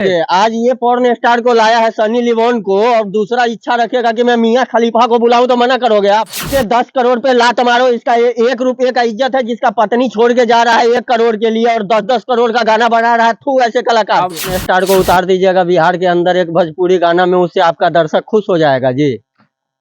आज ये porn star को लाया है सनी लियोन को, और दूसरा इच्छा रखेगा कि मैं मियां खलीफा को बुलाऊं तो मना करोगे आप? ये 10 करोड़ पे लात मारो, इसका 1 रुपए का इज्जत है जिसका पत्नी छोड़ के जा रहा है 1 करोड़ के लिए, और 10-10 करोड़ का गाना बना रहा है। थू ऐसे कलाकार। स्टार को उतार दीजिएगा बिहार के अंदर एक भोजपुरी गाना में, उससे आपका दर्शक खुश हो जाएगा जी।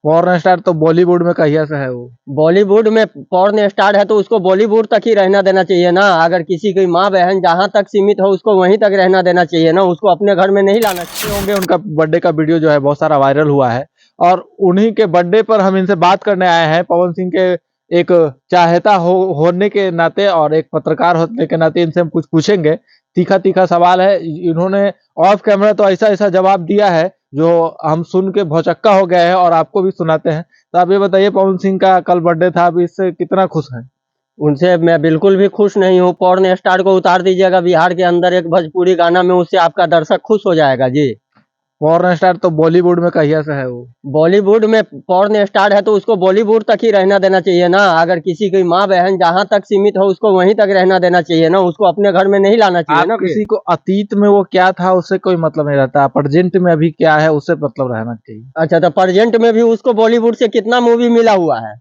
पॉर्न स्टार तो बॉलीवुड में कहिया से है वो। बॉलीवुड में पॉर्न स्टार है तो उसको बॉलीवुड तक ही रहना देना चाहिए ना। अगर किसी की माँ बहन जहाँ तक सीमित हो उसको वहीं तक रहना देना चाहिए ना, उसको अपने घर में नहीं लाना चाहिए। होंगे उनका बर्थडे का वीडियो जो है बहुत सारा वायरल हुआ है, और उन्हीं के बर्थडे पर हम इनसे बात करने आए हैं। पवन सिंह के एक चाहता होने के नाते और एक पत्रकार होने के नाते इनसे हम कुछ पूछेंगे। तीखा तीखा सवाल है। इन्होंने ऑफ कैमरा तो ऐसा ऐसा जवाब दिया है जो हम सुन के भौचक्का हो गए हैं, और आपको भी सुनाते हैं। तो आप ये बताइए, पवन सिंह का कल बर्थडे था, आप इससे कितना खुश हैं? उनसे मैं बिल्कुल भी खुश नहीं हूँ। पॉर्न स्टार को उतार दीजिएगा बिहार के अंदर एक भोजपुरी गाना में, उससे आपका दर्शक खुश हो जाएगा जी। पॉर्न स्टार तो बॉलीवुड में कहिया से है वो। बॉलीवुड में पॉर्न स्टार है तो उसको बॉलीवुड तक ही रहना देना चाहिए ना। अगर किसी की माँ बहन जहाँ तक सीमित हो उसको वहीं तक रहना देना चाहिए ना, उसको अपने घर में नहीं लाना चाहिए ना। किसी को अतीत में वो क्या था उससे कोई मतलब नहीं रहता, प्रेजेंट में अभी क्या है उससे मतलब रहना चाहिए। अच्छा, तो प्रेजेंट में भी उसको बॉलीवुड से कितना मूवी मिला हुआ है?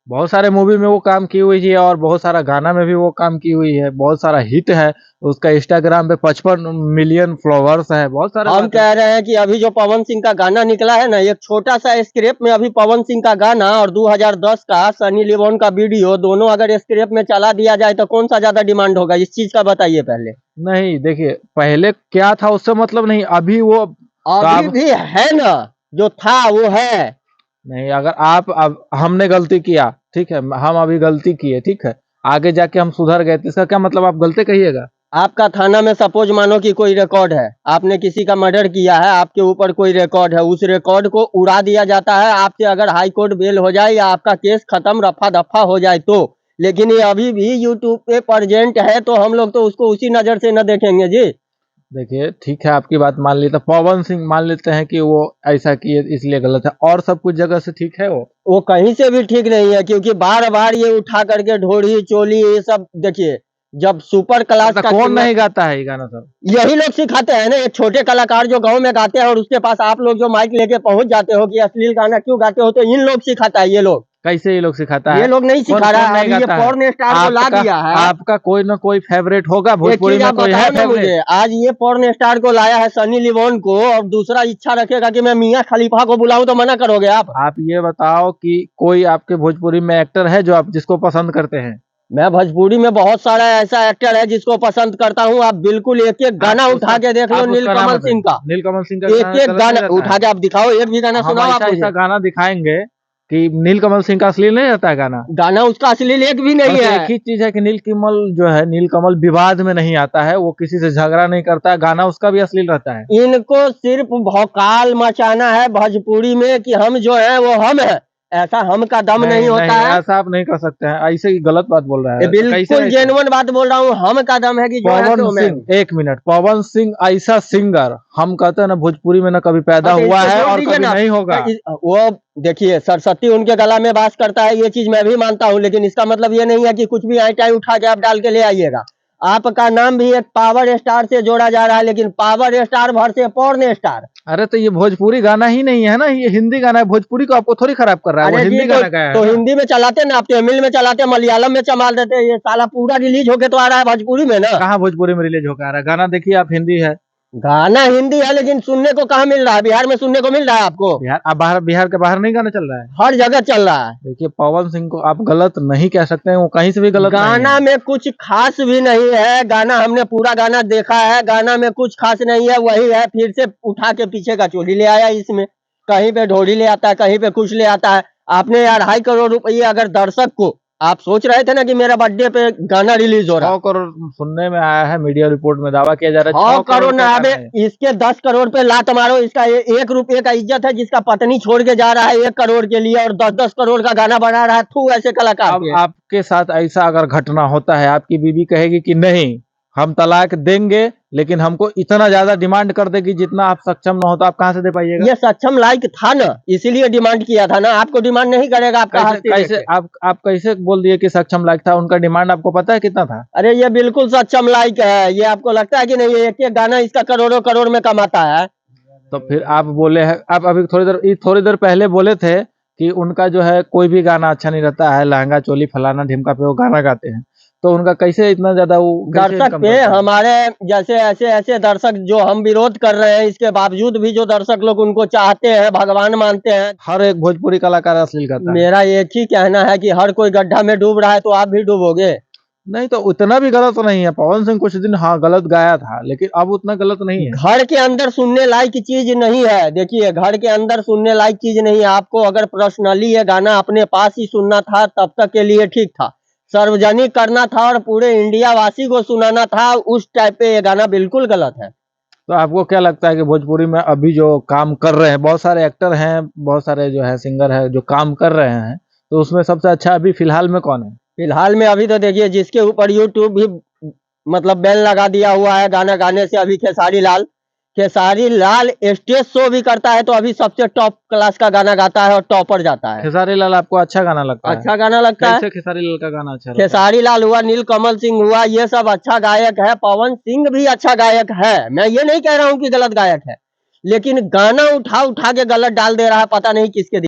बहुत सारे मूवी में वो काम की हुई है, और बहुत सारा गाना में भी वो काम की हुई है। बहुत सारा हिट है उसका। इंस्टाग्राम पे 55 मिलियन फॉलोअर्स है। बहुत सारे हम कह रहे हैं कि अभी जो पवन सिंह का गाना निकला है ना, एक छोटा सा स्क्रिप्ट में अभी पवन सिंह का गाना और 2010 का सनी लियोन का वीडियो, दोनों अगर स्क्रिप्ट में चला दिया जाए तो कौन सा ज्यादा डिमांड होगा? इस चीज का बताइए पहले। नहीं, देखिए पहले क्या था उससे मतलब नहीं, अभी वो अभी भी है ना, जो था वो है। नहीं, अगर आप अब हमने गलती किया, ठीक है, हम अभी गलती किए, ठीक है, आगे जाके हम सुधर गए, तो इसका क्या मतलब आप गलती कहिएगा? आपका थाना में सपोज मानो कि कोई रिकॉर्ड है, आपने किसी का मर्डर किया है, आपके ऊपर कोई रिकॉर्ड है, उस रिकॉर्ड को उड़ा दिया जाता है। आपसे अगर हाई कोर्ट बेल हो जाए या आपका केस खत्म रफा दफा हो जाए तो, लेकिन ये अभी भी यूट्यूब पे प्रेजेंट है तो हम लोग तो उसको उसी नजर से न देखेंगे जी। देखिए ठीक है, आपकी बात मान ली, तो पवन सिंह मान लेते हैं कि वो ऐसा किए इसलिए गलत है, और सब कुछ जगह से ठीक है। वो कहीं से भी ठीक नहीं है, क्योंकि बार बार ये उठा करके ढोड़ी चोली ये सब देखिए। जब सुपर क्लास का कौन नहीं गाता है ये गाना? सर यही लोग सिखाते हैं ना, एक छोटे कलाकार जो गांव में गाते हैं और उसके पास आप लोग जो माइक लेके पहुंच जाते हो कि अश्लील गाना क्यों गाते हो, तो इन लोग सिखाता है। ये लोग कैसे ये लोग सिखाता है? ये लोग नहीं सिखा रहा है, अभी ये पॉर्न स्टार को ला दिया है। आपका कोई ना कोई फेवरेट होगा भोजपुरी में, कोई है फेवरेट? मुझे आज ये पॉर्न स्टार को लाया है सनी लियोन को, और दूसरा इच्छा रखेगा कि मैं मियां खलीफा को बुलाऊं तो मना करोगे आप? आप ये बताओ कि कोई आपके भोजपुरी में एक्टर है जो आप जिसको पसंद करते हैं? मैं भोजपुरी में बहुत सारा ऐसा एक्टर है जिसको पसंद करता हूँ। आप बिल्कुल एक एक गाना उठा के देख लो नीलकमल सिंह का। नीलकमल सिंह का एक एक गाना उठा के आप दिखाओ, एक भी गाना सुनाओ आप। ऐसा गाना दिखाएंगे कि नीलकमल सिंह का असली नहीं रहता है गाना। गाना उसका असली एक भी नहीं है। एक ही चीज है कि नीलकमल जो है, नीलकमल विवाद में नहीं आता है, वो किसी से झगड़ा नहीं करता है, गाना उसका भी अश्लील रहता है। इनको सिर्फ भौकाल मचाना है भोजपुरी में कि हम जो है वो हम है, ऐसा हम का दम नहीं होता है। ऐसा आप नहीं कर सकते हैं, ऐसे ही गलत बात बोल रहा है। बिल्कुल जेन्युइन बात बोल रहा हूँ, हम का दम है कि जो है तो सिंह, एक मिनट, पवन सिंह ऐसा सिंगर हम कहते हैं ना भोजपुरी में ना कभी पैदा हुआ है और कभी नहीं होगा। वो देखिए सरस्वती उनके गला में वास करता है, ये चीज मैं भी मानता हूँ, लेकिन इसका मतलब ये नहीं है कि कुछ भी आईटाई उठा के आप डाल के ले आइएगा। आपका नाम भी एक पावर स्टार से जोड़ा जा रहा है, लेकिन पावर स्टार भर से पॉर्न स्टार। अरे तो ये भोजपुरी गाना ही नहीं है ना, ये हिंदी गाना है। भोजपुरी को आपको थोड़ी खराब कर रहा है, वो हिंदी गाना गाया है। तो हिंदी में चलाते ना, आप तमिल में चलाते, मलयालम में चमाल देते, ये साला पूरा रिलीज होके तो आ रहा है भोजपुरी में ना। कहाँ भोजपुरी में रिलीज होकर आ रहा है? गाना देखिए आप, हिंदी है, गाना हिंदी है, लेकिन सुनने को कहाँ मिल रहा है? बिहार में सुनने को मिल रहा है आपको? बिहार के बाहर नहीं गाना चल रहा है, हर जगह चल रहा है। देखिए पवन सिंह को आप गलत नहीं कह सकते हैं, वो कहीं से भी गलत नहीं है। गाना में कुछ खास भी नहीं है। गाना हमने पूरा गाना देखा है, गाना में कुछ खास नहीं है। वही है, फिर से उठा के पीछे का चोली ले आया इसमें, कहीं पे ढोली ले आता है, कहीं पे कुछ ले आता है। आपने यार 2.5 करोड़ रुपये अगर दर्शक को, आप सोच रहे थे ना कि मेरा बर्थडे पे गाना रिलीज हो रहा है। 100 करोड़ सुनने में आया है, मीडिया रिपोर्ट में दावा किया जा रहा है 100 करोड़ ना आवे, इसके 10 करोड़ पे लात मारो, इसका 1 रुपए का इज्जत है जिसका पत्नी छोड़ के जा रहा है 1 करोड़ के लिए, और 10-10 करोड़ का गाना बना रहा है। थू ऐसे कलाकार। अब आपके साथ ऐसा अगर घटना होता है, आपकी बीवी कहेगी कि नहीं हम तलाक देंगे, लेकिन हमको इतना ज्यादा डिमांड कर दे कि जितना आप सक्षम न हो तो आप कहाँ से दे पाइएगा? ये सक्षम लायक था ना, इसीलिए डिमांड किया था ना। आपको डिमांड नहीं करेगा आपका कैसे हस्ती कैसे देख के। आप कैसे बोल दिए कि सक्षम लायक था? उनका डिमांड आपको पता है कितना था? अरे ये बिल्कुल सक्षम लायक है, ये आपको लगता है कि नहीं? ये एक एक गाना इसका करोड़ों करोड़ में कमाता है। तो फिर आप बोले हैं, आप अभी थोड़ी देर पहले बोले थे कि उनका जो है कोई भी गाना अच्छा नहीं रहता है, लहंगा चोली फलाना ढिमका पे वो गाना गाते हैं, तो उनका कैसे इतना ज्यादा वो कैसे दर्शक इनकम पे करते हैं? हमारे जैसे ऐसे ऐसे दर्शक जो हम विरोध कर रहे हैं, इसके बावजूद भी जो दर्शक लोग उनको चाहते हैं, भगवान मानते हैं। हर एक भोजपुरी कलाकार अश्लील गाता है। मेरा एक ही कहना है कि हर कोई गड्ढा में डूब रहा है तो आप भी डूबोगे। नहीं तो उतना भी गलत नहीं है। पवन सिंह कुछ दिन हाँ गलत गाया था, लेकिन अब उतना गलत नहीं है। घर के अंदर सुनने लायक चीज नहीं है। देखिए, घर के अंदर सुनने लायक चीज नहीं है। आपको अगर पर्सनली ये गाना अपने पास ही सुनना था तब तक के लिए ठीक था। सार्वजनिक करना था और पूरे इंडिया वासी को सुनाना था, उस टाइप पे ये गाना बिल्कुल गलत है। तो आपको क्या लगता है कि भोजपुरी में अभी जो काम कर रहे हैं, बहुत सारे एक्टर हैं, बहुत सारे जो है सिंगर है जो काम कर रहे हैं, तो उसमें सबसे अच्छा अभी फिलहाल में कौन है? फिलहाल में अभी तो देखिए, जिसके ऊपर यूट्यूब भी मतलब बैन लगा दिया हुआ है गाना गाने से, अभी खेसारी लाल। खेसारी लाल स्टेज शो भी करता है तो अभी सबसे टॉप क्लास का गाना गाता है और टॉपर जाता है। खेसारी लाल आपको अच्छा गाना लगता है? अच्छा गाना लगता है। कैसे खेसारी लाल का गाना अच्छा लगता है? खेसारी लाल हुआ, नीलकमल सिंह हुआ, ये सब अच्छा गायक है। पवन सिंह भी अच्छा गायक है, मैं ये नहीं कह रहा हूँ कि गलत गायक है, लेकिन गाना उठा उठा के गलत डाल दे रहा है, पता नहीं किसके